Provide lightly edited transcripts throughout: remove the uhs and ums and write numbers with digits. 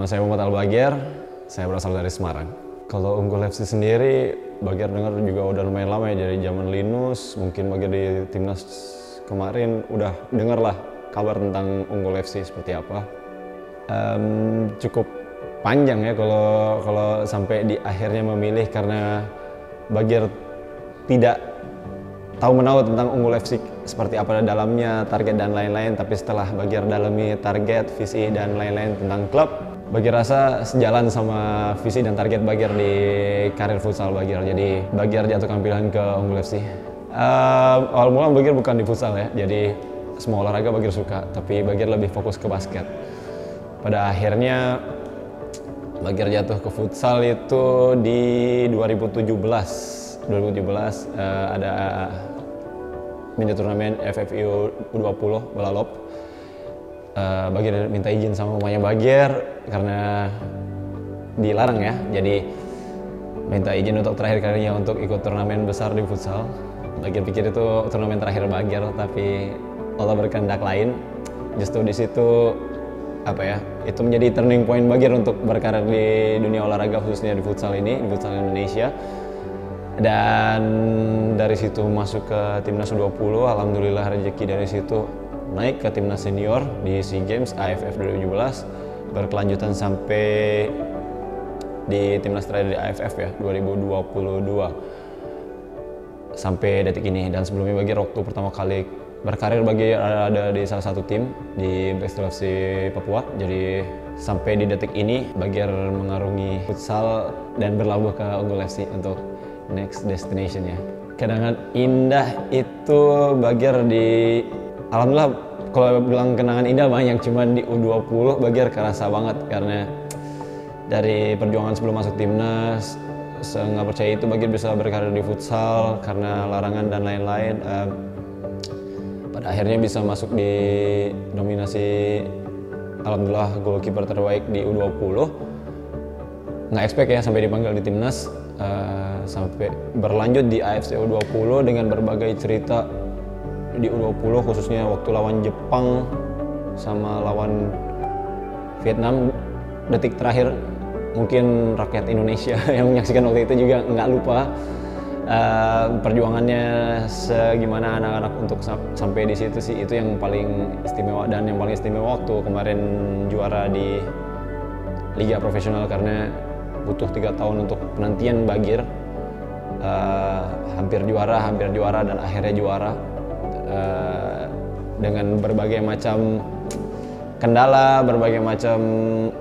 saya Muhammad Al-Bagir, saya berasal dari Semarang. Kalau Unggul FC sendiri, Bagir dengar juga udah lumayan lama ya, dari zaman Linus, mungkin Bagir di timnas kemarin udah dengar lah kabar tentang Unggul FC seperti apa. Cukup panjang ya kalau sampai di akhirnya memilih, karena Bagir tidak tahu menahu tentang Unggul FC seperti apa dalamnya, target dan lain-lain. Tapi setelah Bagir dalami target, visi dan lain-lain tentang klub, Bagir rasa sejalan sama visi dan target Bagir di karir futsal Bagir. Jadi Bagir jatuhkan pilihan ke Unggul FC. Awal mula Bagir bukan di futsal ya, jadi semua olahraga Bagir suka, tapi Bagir lebih fokus ke basket. Pada akhirnya Bagir jatuh ke futsal itu di 2017 ada mini turnamen FFU U20 Balalop. Bagir minta izin sama mamanya Bagir karena dilarang ya, jadi minta izin untuk terakhir kalinya untuk ikut turnamen besar di futsal. Bagir pikir itu turnamen terakhir Bagir, tapi Allah berkehendak lain. Justru di situ itu menjadi turning point Bagir untuk berkarir di dunia olahraga, khususnya di futsal ini, di futsal Indonesia. Dan dari situ masuk ke timnas U20, alhamdulillah rezeki dari situ naik ke timnas senior di SEA Games AFF 2017, berkelanjutan sampai di timnas terakhir di AFF ya 2022 sampai detik ini. Dan sebelumnya Bagir waktu pertama kali berkarir Bagir ada di salah satu tim di Black Steel FC Papua. Jadi sampai di detik ini Bagir mengarungi futsal dan berlabuh ke Unggul FC untuk next destination ya. Kenangan indah itu Bagir alhamdulillah, kalau bilang kenangan indah banyak, cuman di U20 Bagir kerasa banget karena dari perjuangan sebelum masuk timnas, nggak percaya itu Bagir bisa berkarir di futsal karena larangan dan lain-lain. Pada akhirnya bisa masuk di nominasi, alhamdulillah, goalkeeper terbaik di U20. Nggak expect ya sampai dipanggil di timnas, sampai berlanjut di AFC U20 dengan berbagai cerita di U20, khususnya waktu lawan Jepang sama lawan Vietnam. Detik terakhir mungkin rakyat Indonesia yang menyaksikan waktu itu juga nggak lupa perjuangannya segimana anak-anak untuk sampai di situ sih. Itu yang paling istimewa, dan yang paling istimewa waktu kemarin juara di liga profesional, karena butuh 3 tahun untuk penantian Bagir, hampir juara dan akhirnya juara. Dengan berbagai macam kendala, berbagai macam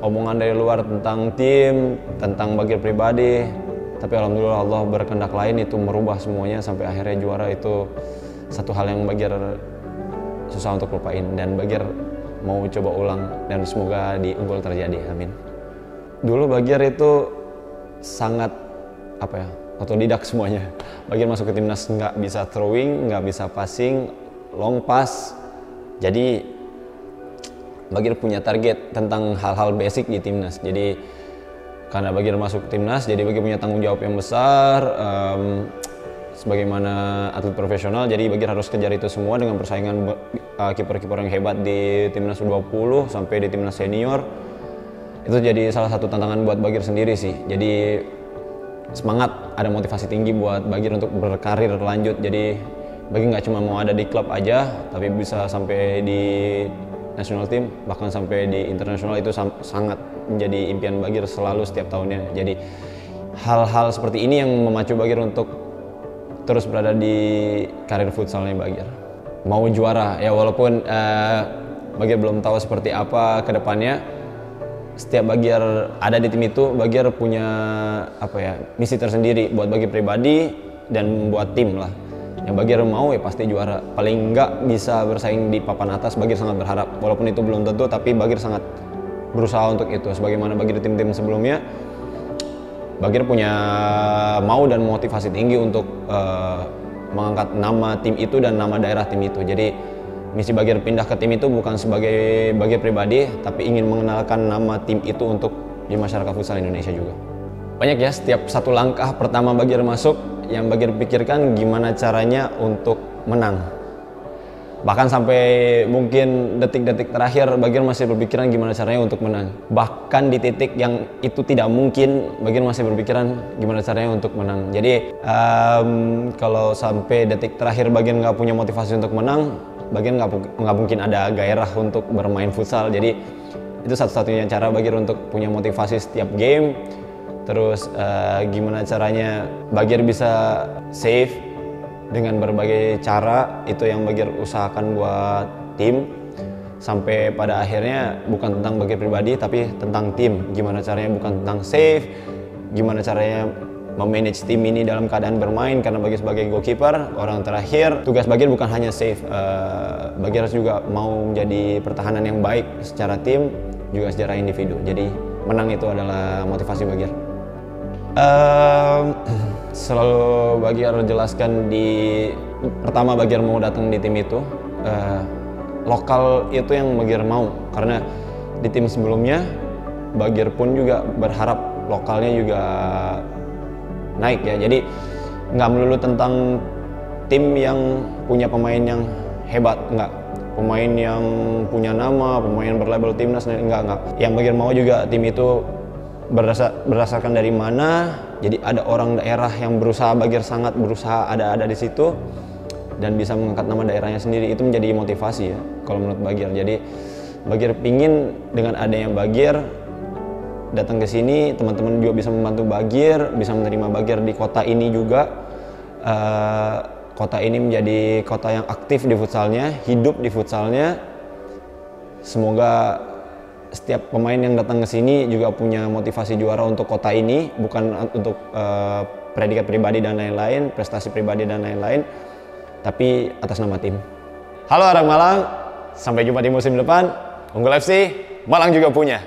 omongan dari luar tentang tim, tentang Bagir pribadi, tapi alhamdulillah Allah berkehendak lain, itu merubah semuanya sampai akhirnya juara. Itu satu hal yang Bagir susah untuk lupain, dan Bagir mau coba ulang, dan semoga di Unggul terjadi, amin. Dulu Bagir itu sangat otodidak semuanya. Bagir masuk ke timnas nggak bisa throwing, nggak bisa passing, long pass. Jadi Bagir punya target tentang hal-hal basic di timnas. Jadi karena Bagir masuk ke timnas, jadi Bagir punya tanggung jawab yang besar sebagaimana atlet profesional. Jadi Bagir harus kejar itu semua dengan persaingan kiper-kiper yang hebat di timnas U20 sampai di timnas senior. Itu jadi salah satu tantangan buat Bagir sendiri sih. Jadi semangat, ada motivasi tinggi buat Bagir untuk berkarir lanjut. Jadi Bagir nggak cuma mau ada di klub aja, tapi bisa sampai di national team, bahkan sampai di internasional. Itu sangat menjadi impian Bagir selalu setiap tahunnya. Jadi hal-hal seperti ini yang memacu Bagir untuk terus berada di karir futsalnya Bagir. Mau juara ya, walaupun Bagir belum tahu seperti apa ke depannya. Setiap Bagir ada di tim itu, Bagir punya misi tersendiri buat Bagir pribadi dan buat tim lah. Yang Bagir mau ya pasti juara. Paling enggak bisa bersaing di papan atas, Bagir sangat berharap. Walaupun itu belum tentu, tapi Bagir sangat berusaha untuk itu. Sebagaimana Bagir di tim-tim sebelumnya, Bagir punya mau dan motivasi tinggi untuk mengangkat nama tim itu dan nama daerah tim itu. Jadi misi Bagir pindah ke tim itu bukan sebagai Bagir pribadi, tapi ingin mengenalkan nama tim itu untuk di masyarakat futsal Indonesia juga. Banyak ya, setiap satu langkah pertama Bagir masuk, yang Bagir pikirkan gimana caranya untuk menang. Bahkan sampai mungkin detik-detik terakhir Bagir masih berpikiran gimana caranya untuk menang. Bahkan di titik yang itu tidak mungkin, Bagir masih berpikiran gimana caranya untuk menang. Jadi kalau sampai detik terakhir Bagir nggak punya motivasi untuk menang, Bagir nggak mungkin ada gairah untuk bermain futsal. Jadi itu satu-satunya cara Bagir untuk punya motivasi setiap game. Terus gimana caranya Bagir bisa save dengan berbagai cara, itu yang Bagir usahakan buat tim. Sampai pada akhirnya bukan tentang Bagir pribadi tapi tentang tim. Gimana caranya bukan tentang save, gimana caranya memanage tim ini dalam keadaan bermain, karena Bagir sebagai goalkeeper, orang terakhir, tugas Bagir bukan hanya save. Bagir juga mau menjadi pertahanan yang baik secara tim, juga secara individu. Jadi menang itu adalah motivasi Bagir. Selalu Bagir jelaskan di pertama Bagir mau datang di tim itu, lokal itu yang Bagir mau, karena di tim sebelumnya Bagir pun juga berharap lokalnya juga naik ya. Jadi nggak melulu tentang tim yang punya pemain yang hebat, nggak, pemain yang punya nama, pemain berlabel timnas, enggak. Yang Bagir mau juga tim itu berdasarkan dari mana. Jadi ada orang daerah yang Bagir sangat berusaha ada di situ dan bisa mengangkat nama daerahnya sendiri. Itu menjadi motivasi ya kalau menurut Bagir. Jadi Bagir pingin dengan adanya Bagir datang ke sini, teman-teman juga bisa membantu Bagir, bisa menerima Bagir di kota ini juga. Kota ini menjadi kota yang aktif di futsalnya, hidup di futsalnya. Semoga setiap pemain yang datang ke sini juga punya motivasi juara untuk kota ini, bukan untuk predikat pribadi dan lain-lain, prestasi pribadi dan lain-lain, tapi atas nama tim. Halo orang Malang, sampai jumpa di musim depan. Unggul FC, Malang juga punya.